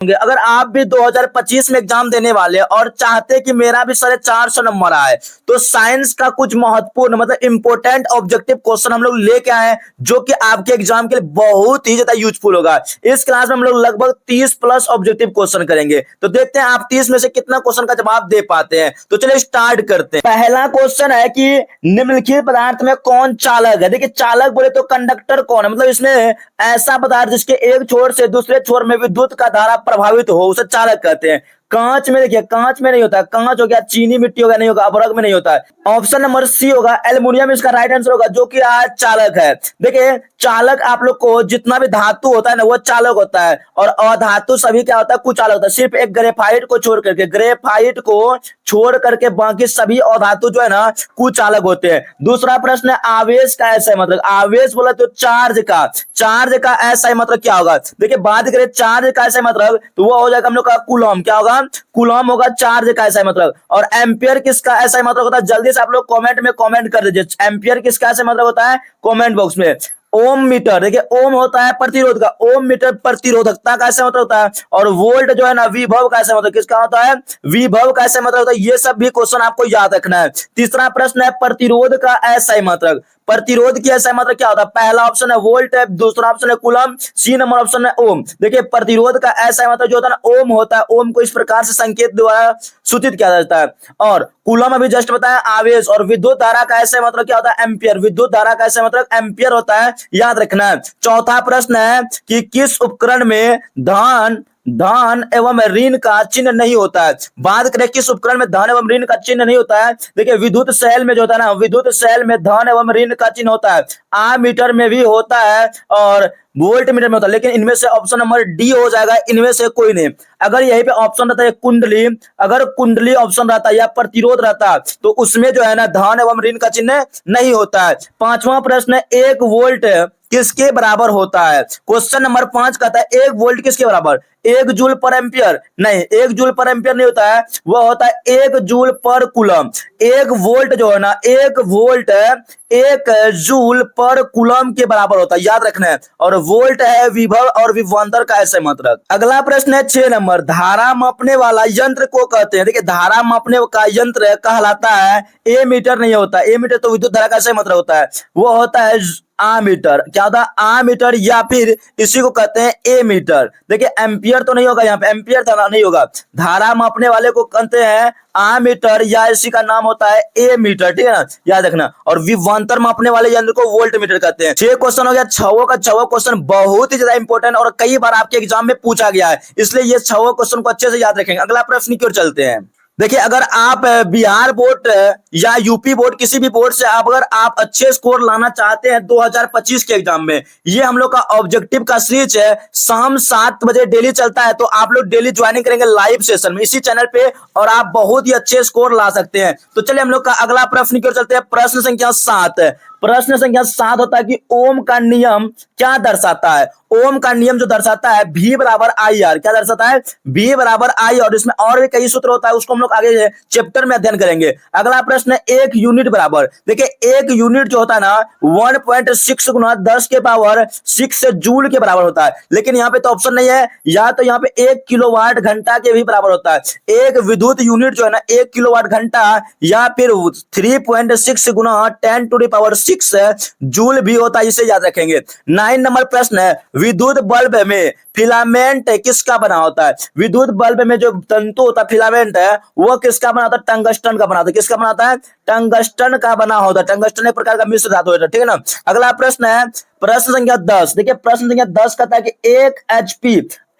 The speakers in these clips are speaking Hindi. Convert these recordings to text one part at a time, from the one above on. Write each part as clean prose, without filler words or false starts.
अगर आप भी 2025 में एग्जाम देने वाले हैं और चाहते हैं कि मेरा भी 450 नंबर आए, तो साइंस का कुछ महत्वपूर्ण मतलब इंपॉर्टेंट ऑब्जेक्टिव क्वेश्चन हम लोग लेके आए हैं, जो कि आपके एग्जाम के लिए बहुत ही ज्यादा यूजफुल होगा। इस क्लास में हम लोग लगभग 30 प्लस ऑब्जेक्टिव क्वेश्चन करेंगे, तो देखते हैं आप 30 में से कितना क्वेश्चन का जवाब दे पाते हैं। तो चलिए स्टार्ट करते हैं। पहला क्वेश्चन है कि निम्नलिखित पदार्थ में कौन चालक है। देखिए चालक बोले तो कंडक्टर कौन है, मतलब इसमें ऐसा पदार्थ जिसके एक छोर से दूसरे छोर में विद्युत का धारा प्रभावित हो उसे चालक कहते हैं। कांच में देखिए, कांच में नहीं होता है, कांच हो गया, चीनी मिट्टी हो गया, नहीं होगा, अभ्रक में नहीं होता है। ऑप्शन नंबर सी होगा एल्युमिनियम इसका राइट आंसर होगा, जो कि आज चालक है। देखिए चालक आप लोग को जितना भी धातु होता है ना वो चालक होता है, और अधातु सभी क्या होता है, कुचालक होता है। सिर्फ एक ग्रेफाइट को छोड़ करके, ग्रेफाइट को छोड़ करके बाकी सभी अधातु जो है ना कुचालक होते हैं। दूसरा प्रश्न है आवेश का ऐसा मतलब, आवेश बोला तो चार्ज का, चार्ज का ऐसा मतलब क्या होगा। देखिए बात करें चार्ज का ऐसा मतलब तो वो हो जाएगा हम लोग का कूलम, क्या होगा, कूलम होगा चार्ज का ऐसा मतलब। और एम्पियर किसका ऐसा मतलब होता है, जल्दी से आप लोग कमेंट में कमेंट कर दीजिए एम्पियर किसका ऐसा मतलब होता है कमेंट बॉक्स में। ओम मीटर, देखिए ओम होता है प्रतिरोध का, ओम मीटर प्रतिरोधकता का ऐसा मतलब होता है। और वोल्ट जो है ना विभव का ऐसा मतलब किसका होता है, विभव का ऐसा मतलब होता है। ये सब भी क्वेश्चन आपको याद रखना है। तीसरा प्रश्न है प्रतिरोध का ऐसा मतलब, प्रतिरोध की ऐसा मतलब क्या होता है। पहला ऑप्शन है वोल्ट है, दूसरा ऑप्शन है कूलम, सी नंबर ऑप्शन है ओम। देखिए प्रतिरोध का ऐसा मतलब जो होता है ना ओम होता है, ओम को इस प्रकार से संकेत द्वारा सूचित किया जाता है। और कूलम अभी जस्ट बताया आवेश, और विद्युत धारा का ऐसा मतलब क्या होता है एम्पियर, विद्युत धारा का ऐसा मतलब एम्पियर होता है, याद रखना है। चौथा प्रश्न है कि किस उपकरण में धन एवं ऋण का चिन्ह नहीं होता है। बात करें किस उपकरण में धन एवं ऋण का चिन्ह नहीं होता है, देखिए विद्युत सेल में जो होता है ना, विद्युत सेल में धन एवं ऋण का चिन्ह होता है, आमीटर में भी होता है और वोल्ट मीटर में होता है। लेकिन इनमें से ऑप्शन नंबर डी हो जाएगा, इनमें से कोई नहीं। अगर यहीं पे ऑप्शन रहता है कुंडली, अगर कुंडली ऑप्शन रहता है या प्रतिरोध रहता तो उसमें जो है ना धन एवं ऋण का चिन्ह नहीं होता है। पांचवा प्रश्न है 1 वोल्ट किसके बराबर होता है। क्वेश्चन नंबर 5 कहता है 1 वोल्ट किसके बराबर, 1 जूल पर एम्पियर नहीं, 1 जूल पर एम्पियर नहीं होता है, वह होता है 1 जूल पर कूलम। 1 वोल्ट जो है ना, 1 वोल्ट 1 जूल पर कूलम के बराबर होता है, याद रखना है। और वोल्ट है विभव और विभवांतर का ऐसे मतलब। अगला प्रश्न है 6 नंबर, धारा मापने वाला यंत्र को कहते हैं। देखिए धारा मापने का यंत्र कहलाता है, ए मीटर नहीं होता, ए मीटर तो विद्युत धारा का ऐसे मतलब होता है, वो होता है आमीटर, क्या होता है आमीटर, या फिर इसी को कहते हैं ए मीटर। देखिए एम्पियर तो नहीं होगा, यहाँ पे एम्पियर धारा नहीं होगा, धारा मापने वाले को कहते हैं आमीटर, या इसी का नाम होता है ए मीटर, ठीक है ना, याद रखना। और विभवांतर मापने वाले यंत्र को वोल्ट मीटर कहते हैं। 6 क्वेश्चन हो गया, 6वां क्वेश्चन बहुत ही ज्यादा इंपॉर्टेंट और कई बार आपके एग्जाम में पूछा गया है, इसलिए ये 6वां क्वेश्चन को अच्छे से याद रखेंगे। अगला प्रश्न की ओर चलते हैं। देखिए अगर आप बिहार बोर्ड या यूपी बोर्ड किसी भी बोर्ड से अगर आप अच्छे स्कोर लाना चाहते हैं 2025 के एग्जाम में, ये हम लोग का ऑब्जेक्टिव का सीरीज है, शाम 7 बजे डेली चलता है, तो आप लोग डेली ज्वाइनिंग करेंगे लाइव सेशन में इसी चैनल पे, और आप बहुत ही अच्छे स्कोर ला सकते हैं। तो चलिए हम लोग का अगला प्रश्न की ओर चलते हैं। प्रश्न संख्या 7, प्रश्न संख्या 7 होता है कि ओम का नियम क्या दर्शाता है। ओम का नियम जो दर्शाता है V बराबर आई आर, क्या दर्शाता है V बराबर आई, और इसमें और भी कई सूत्र होता है, उसको हम लोग आगे चैप्टर में अध्ययन करेंगे। अगला प्रश्न है 1 यूनिट बराबर। देखिए 1 यूनिट जो होता है ना 1.6 गुना 10 के पावर 6 जूल के बराबर होता है, लेकिन यहाँ पे तो ऑप्शन नहीं है, या तो यहाँ पे 1 किलोवाट घंटा के भी बराबर होता है। एक विद्युत यूनिट जो है ना 1 किलोवाट घंटा, या फिर 3.6 गुना 10 टू द पावर 6 जूल भी होता है, इसे याद रखेंगे। 9 नंबर प्रश्न है विद्युत बल्ब में फिलामेंट किसका बना होता है। विद्युत बल्ब में जो तंतु होता है फिलामेंट है वो किसका बना होता है, टंगस्टन का बना होता है। किसका बनाता है, टंगस्टन का बना होता है। टंगस्टन एक प्रकार का मिश्र धातु होता है, ठीक है ना। अगला प्रश्न है प्रश्न संख्या 10। देखिए प्रश्न संख्या 10 कहता है कि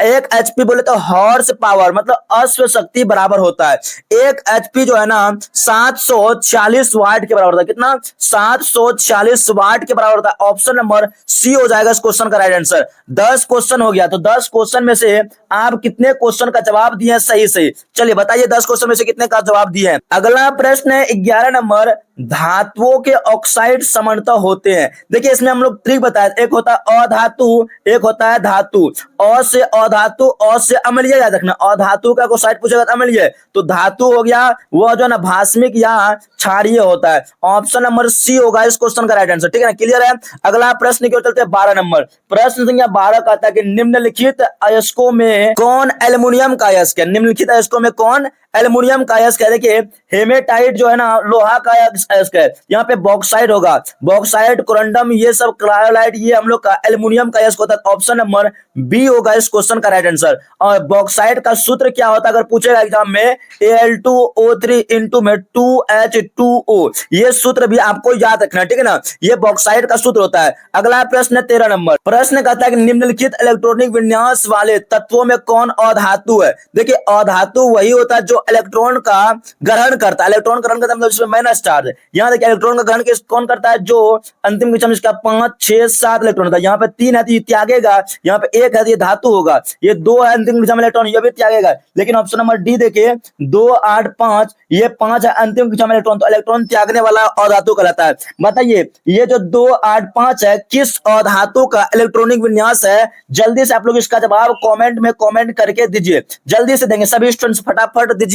1 एचपी बोले तो हॉर्स पावर मतलब अश्व शक्ति बराबर होता है। 1 एचपी जो है ना 740 वाट के बराबर होता है। कितना, 740 वाट के बराबर होता है। ऑप्शन नंबर सी हो जाएगा इस क्वेश्चन का राइट आंसर। 10 क्वेश्चन हो गया, तो 10 क्वेश्चन में से आप कितने क्वेश्चन का जवाब दिए हैं सही से, चलिए बताइए 10 क्वेश्चन में से कितने का जवाब दिए हैं। अगला प्रश्न है 11 नंबर, धातुओं के ऑक्साइड समानता होते हैं। देखिए इसमें हम लोग ट्रिक बताए, एक होता है अधातु, एक होता है धातु। अ से अधातु, अ से अम्लीय याद रखना, अधातु का ऑक्साइड पूछेगा तो अम्लीय, तो धातु हो गया वह जो है ना भास्मिक या क्षारीय होता है। ऑप्शन नंबर सी होगा इस क्वेश्चन का राइट आंसर, ठीक है ना, क्लियर है। अगला प्रश्न की ओर चलते हैं 12 नंबर। प्रश्न संख्या 12 कहता है कि निम्नलिखित अयस्कों में कौन एल्युमिनियम का अयस्क है? निम्नलिखित अयस्कों में कौन एल्युमिनियम का अयस्क है? देखिए हेमेटाइट जो है ना लोहा का अयस्क है, यहाँ पे बॉक्साइट होगा, बॉक्साइट, कोरंडम, ये सब क्रायोलाइट, ये हम लोग का एल्युमिनियम का अयस्क होता है। ऑप्शन नंबर बी होगा इस क्वेश्चन का राइट आंसर। और बॉक्साइट का सूत्र क्या होता है अगर पूछेगा एग्जाम में, Al2O3 इंटू में 2H2O, ये सूत्र भी आपको याद रखना, ठीक है ना, ये बॉक्साइट का सूत्र होता है। अगला प्रश्न है 13 नंबर। प्रश्न कहता है कि निम्नलिखित इलेक्ट्रॉनिक विन्यास वाले तत्वों में कौन अधातु है? देखिए अधातु वही होता है जो इलेक्ट्रॉन का ग्रहण करता है, इलेक्ट्रॉन ग्रहण करता है मतलब इसमें माइनस चार्ज है। यहाँ देखिए इलेक्ट्रॉन का ग्रहण कौन करता है? जो अंतिम विषम इसका 5, 6, 7 इलेक्ट्रॉन होता है। यहाँ पे 3 है तो ये त्यागेगा, यहाँ पे 1 है तो ये धातु होगा, ये 2 है अंतिम विषम इलेक्ट्रॉन, ये भी त्यागेगा। लेकिन ऑप्शन नंबर डी देखिए 2, 8, 5, ये 5 है अंतिम विषम इलेक्ट्रॉन, तो इलेक्ट्रॉन त्यागने वाला अधातु कहलाता है। बताइए ये जो 2, 8, 5 है किस अधातु का इलेक्ट्रॉनिक विन्यास है? जल्दी से आप लोग इसका जवाब कमेंट में कमेंट करके दीजिए, जल्दी से देंगे सभी स्टूडेंट्स, फटाफट दीजिए।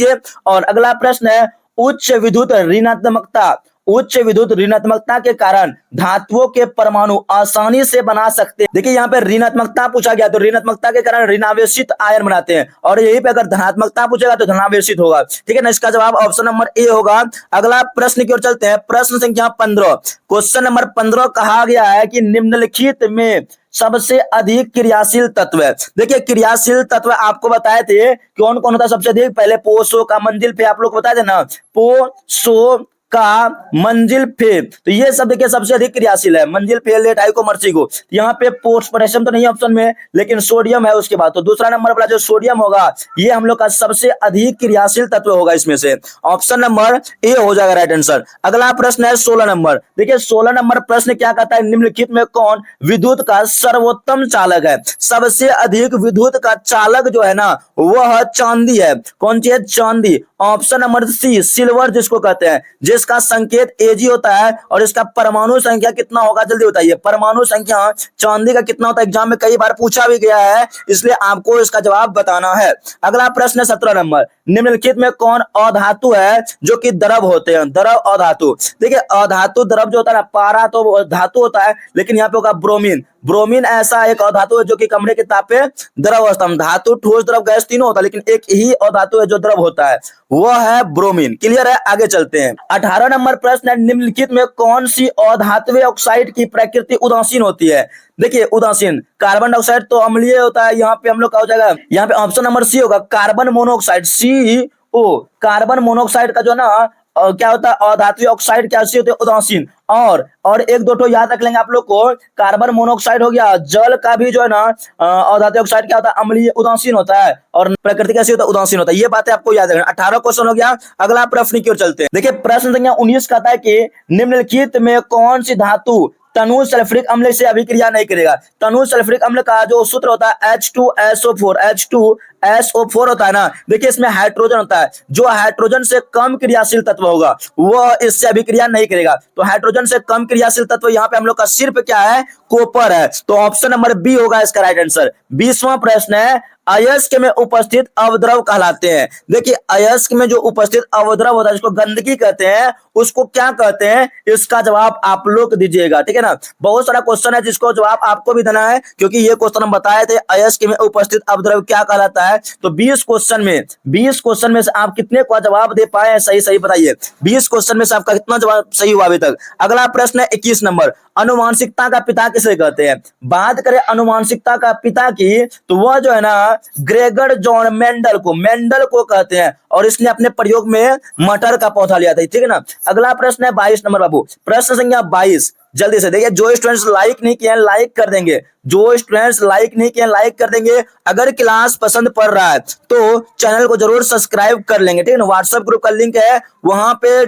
और अगला प्रश्न है उच्च विद्युत ऋणात्मकता, उच्च विद्युत ऋणात्मकता के कारण धातुओं के परमाणु आसानी से बना सकते हैं। देखिए यहाँ पे ऋणात्मकता पूछा गया, तो ऋणात्मकता के कारण ऋणावेशित आयन बनाते हैं, और यही पे अगर धनात्मकता पूछेगा तो धनावेशित होगा, ठीक है ना, इसका जवाब ऑप्शन नंबर ए होगा। अगला प्रश्न की ओर चलते हैं, प्रश्न संख्या 15। क्वेश्चन नंबर 15 कहा गया है कि निम्नलिखित में सबसे अधिक क्रियाशील तत्व है। देखिए क्रियाशील तत्व आपको बताए थे कौन कौन होता है सबसे अधिक, पहले पोषो का मंजिल पे आप लोग को बताए थे ना, पोषो का मंजिल फे, तो ये सब देखिए सबसे अधिक क्रियाशील है, मंजिल फे, लेट, आइको, मर्सिगो। यहाँ पे पोटेशियम तो नहीं है ऑप्शन में, लेकिन सोडियम है उसके बाद, तो दूसरा नंबर वाला जो सोडियम होगा ये हम लोग का सबसे अधिक क्रियाशील तत्व होगा इसमें से, ऑप्शन नंबर ए हो जाएगा राइट आंसर। अगला प्रश्न है 16 नंबर। देखिए 16 नंबर प्रश्न क्या कहता है, निम्नलिखित में कौन विद्युत का सर्वोत्तम चालक है? सबसे अधिक विद्युत का चालक जो है ना वह चांदी है। कौन सी है? चांदी। ऑप्शन नंबर सी सिल्वर जिसको कहते हैं, जिसका संकेत Ag होता है, और इसका परमाणु संख्या कितना होगा जल्दी बताइए, परमाणु संख्या चांदी का कितना होता है? एग्जाम में कई बार पूछा भी गया है, इसलिए आपको इसका जवाब बताना है। अगला प्रश्न है 17 नंबर। निम्नलिखित में कौन अधातु है जो कि द्रव होते हैं? द्रव अधातु। देखिए अधातु द्रव जो होता है ना, पारा तो धातु होता है, लेकिन यहाँ पे होगा ब्रोमीन। ब्रोमीन ऐसा एक अधातु है जो कि कमरे के ताप पे द्रव अवस्था में, धातु, ठोस, द्रव, गैस तीनों होता है, लेकिन एक ही अधातु है जो द्रव होता है, वह है ब्रोमीन। क्लियर है, आगे चलते हैं। 18 नंबर प्रश्न है, निम्नलिखित में कौन सी अधात्वीय ऑक्साइड की प्रकृति उदासीन होती है? देखिए उदासीन, कार्बन डाइऑक्साइड तो अम्लीय होता है, यहाँ पे हम लोग का हो जाएगा, यहाँ पे ऑप्शन नंबर सी होगा carbon monoxide, CO, carbon monoxide का जो ना क्या होता है अधात्वीय ऑक्साइड क्या होते हैं? उदासीन। और एक दो तो याद रख लेंगे आप लोग को, कार्बन मोनोऑक्साइड हो गया, जल का भी जो है ना अधात्वीय ऑक्साइड क्या होता है? अम्लीय, उदासीन होता है, और प्रकृति कैसी होता है? उदासीन होता है। ये बातें आपको याद रखना। 18 क्वेश्चन हो गया। अगला प्रश्न की ओर चलते हैं। देखिए प्रश्न संख्या 19 कहता है कि निम्नलिखित में कौन सी धातु तनु सल्फ्यूरिक अम्ल से अभिक्रिया नहीं करेगा? तनु सल्फ्यूरिक अम्ल का जो सूत्र होता है H2SO4, H2SO4 होता है ना, देखिए इसमें हाइड्रोजन होता है, जो हाइड्रोजन से कम क्रियाशील तत्व होगा वह इससे अभिक्रिया नहीं करेगा। तो हाइड्रोजन से कम क्रियाशील तत्व यहाँ पे हम लोग का सिर्फ क्या है? कॉपर है, तो ऑप्शन नंबर बी होगा इसका राइट आंसर। 20वां प्रश्न है, अयस्क में उपस्थित अवद्रव कहलाते हैं। देखिए अयस्क में जो उपस्थित अवद्रव होता है जिसको गंदगी कहते हैं, उसको क्या कहते हैं? इसका जवाब आप लोग दीजिएगा, ठीक है ना। बहुत सारा क्वेश्चन है जिसको जवाब आपको भी देना है, क्योंकि ये क्वेश्चन हम बताए थे अयस्क में उपस्थित अवद्रव क्या कहलाता है। तो 20 क्वेश्चन में से आप कितने का जवाब दे पाए हैं? सही बताइए, 20 क्वेश्चन में से आपका कितना जवाब सही हुआ अभी तक। अगला प्रश्न है 21 नंबर। अनुवांशिकता का पिता किसे कहते हैं? बात करें अनुवांशिकता का पिता की, तो वह जो है ना ग्रेगर जॉन मेंडल को कहते हैं, और इसने अपने प्रयोग में मटर का पौधा लिया था, ठीक है ना। अगला प्रश्न है 22 नंबर बाबू, प्रश्न संख्या 22। जल्दी से देखिए, जो स्टूडेंट्स लाइक नहीं किए हैं लाइक कर देंगे, जो स्टूडेंट्स लाइक नहीं किए हैं लाइक कर देंगे। अगर क्लास पसंद पड़ रहा है तो चैनल को जरूर सब्सक्राइब कर लेंगे, ठीक है ना। व्हाट्सएप ग्रुप का लिंक है, वहां पे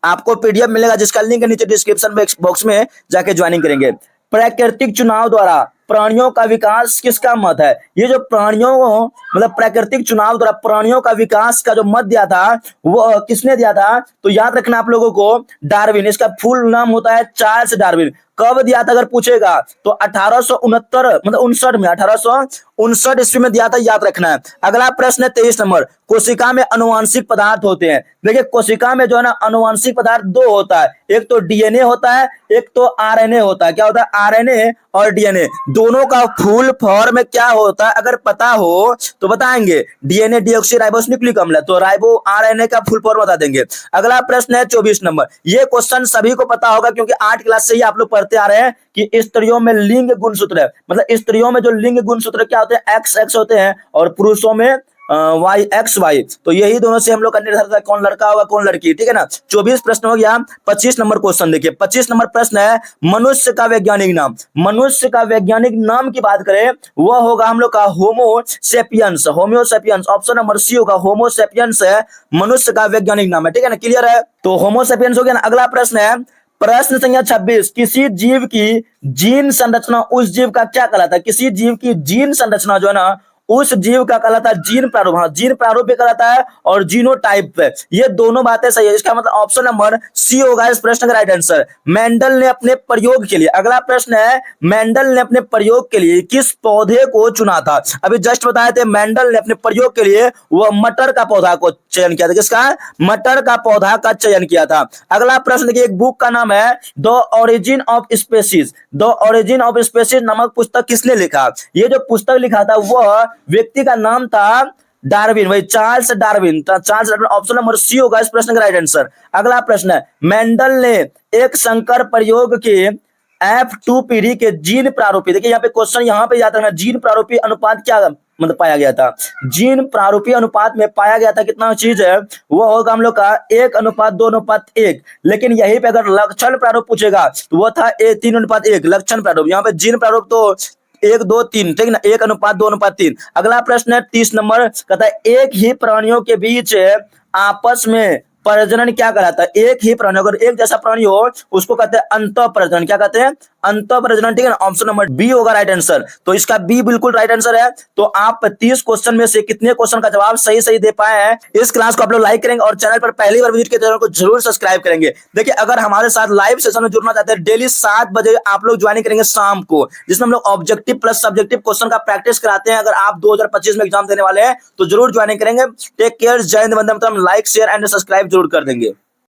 आपको पीडीएफ मिलेगा, जिसका लिंक है नीचे डिस्क्रिप्शन बॉक्स में, जाके ज्वाइनिंग करेंगे। प्राकृतिक चुनाव द्वारा प्राणियों का विकास किसका मत है? ये जो प्राणियों को मतलब प्राकृतिक चुनाव द्वारा प्राणियों का विकास का जो मत दिया था वो किसने दिया था? तो याद रखना आप लोगों को, डार्विन। इसका फुल नाम होता है चार्ल्स डार्विन। कब दिया था अगर पूछेगा तो 1869 मतलब 59 में, 1859 ईस्वी में दिया था, याद रखना है। अगला प्रश्न है 23 नंबर, कोशिका में अनुवांशिक पदार्थ होते हैं। देखिए कोशिका में जो है ना अनुवांशिक पदार्थ दो होता है, एक तो डीएनए होता है, एक तो आरएनए होता है। क्या होता है? आरएनए और डीएनए दोनों का फुल फॉर्म क्या होता है अगर पता हो तो बताएंगे। डीएनए डीऑक्सी राइबोस न्यूक्लिक अम्ल है, तो राइबो आरएनए का फुल फॉर्म बता देंगे। अगला प्रश्न है 24 नंबर, ये क्वेश्चन सभी को पता होगा क्योंकि 8 क्लास से ही आप लोग पढ़ते आ रहे हैं कि स्त्रियों में लिंग गुणसूत्र है, मतलब स्त्रियों में जो लिंग गुणसूत्र क्या होते हैं? एक्स एक्स होते हैं और पुरुषों में वाई एक्स वाई। तो यही दोनों से हम लोग का निर्धारित है कौन लड़का होगा कौन लड़की, ठीक है ना। 24 प्रश्न हो गया। 25 नंबर क्वेश्चन देखिए। 25 नंबर प्रश्न है मनुष्य का वैज्ञानिक नाम। मनुष्य का वैज्ञानिक नाम की बात करें वह होगा हम लोग का homo sapiens. Homo sapiens option number C होगा, होमोसेपियंस है मनुष्य का वैज्ञानिक नाम है, ठीक है ना। क्लियर है? तो होमोसेपियंस हो गया ना। अगला प्रश्न है प्रश्न संख्या 26, किसी जीव की जीन संरचना उस जीव का क्या कहलाता है? किसी जीव की जीन संरचना जो है ना उस जीव का कहलाता है जीन प्रारूप। हाँ, जीन प्रारूप भी कहलाता है और जीनोटाइप पे, ये दोनों बातें सही है। इसका मतलब ऑप्शन नंबर सी होगा इस प्रश्न का राइट आंसर। मेंडल ने अपने प्रयोग के लिए, अगला प्रश्न है मेंडल ने अपने प्रयोग के लिए किस पौधे को चुना था? अभी जस्ट बताए थे मेंडल ने अपने प्रयोग के लिए वह मटर का पौधा को चयन किया था। किसका? मटर का पौधा का चयन किया था। अगला प्रश्न देखिए, एक बुक का नाम है the origin of species. The origin of species नामक पुस्तक किसने लिखा? ये जो पुस्तक लिखा था वह व्यक्ति का नाम था डार्विन, वही Charles Darwin. Charles Darwin option number C होगा इस प्रश्न का राइट आंसर। अगला प्रश्न है मेंडल ने एक संकर प्रयोग के F2 पीढ़ी के जीन प्रारूपी, देखिए यहाँ पे क्वेश्चन यहाँ पे याद रखना, जीन प्रारूपी अनुपात क्या मतलब पाया गया था? जीन प्रारूपी अनुपात में पाया गया था कितना चीज है वो होगा हम लोग का 1:2:1। लेकिन यही पे अगर लक्षण प्रारूप पूछेगा तो वो था 3:1 लक्षण प्रारूप। यहाँ पे जीन प्रारूप तो 1 2 3, ठीक ना, 1:2:3। अगला प्रश्न है 30 नंबर, कहता है एक ही प्राणियों के बीच आपस में प्रजनन क्या कहलाता है? एक ही प्राणी, अगर एक जैसा प्राणी हो उसको कहते हैं अंतः प्रजनन। क्या कहते हैं? अंतः प्रजनन, ठीक है ना। ऑप्शन नंबर बी होगा राइट आंसर। तो इसका बी बिल्कुल राइट आंसर है। तो आप 30 क्वेश्चन में से कितने क्वेश्चन का जवाब सही सही दे पाए हैं? इस क्लास को आप लोग लाइक करेंगे और चैनल पर पहली बार विजिट किए चैनल को जरूर सब्सक्राइब करेंगे। देखिए अगर हमारे साथ लाइव सेशन में जुड़ना चाहते हैं डेली 7 बजे आप लोग ज्वाइन करेंगे शाम को, जिसमें हम लोग ऑब्जेक्टिव प्लस सब्जेक्टिव क्वेश्चन का प्रैक्टिस कराते हैं। अगर आप 2025 में एग्जाम देने वाले हैं तो जरूर ज्वाइन करेंगे। टेक केयर, जय Hind, Vande Mataram. Like share and subscribe जरूर कर देंगे।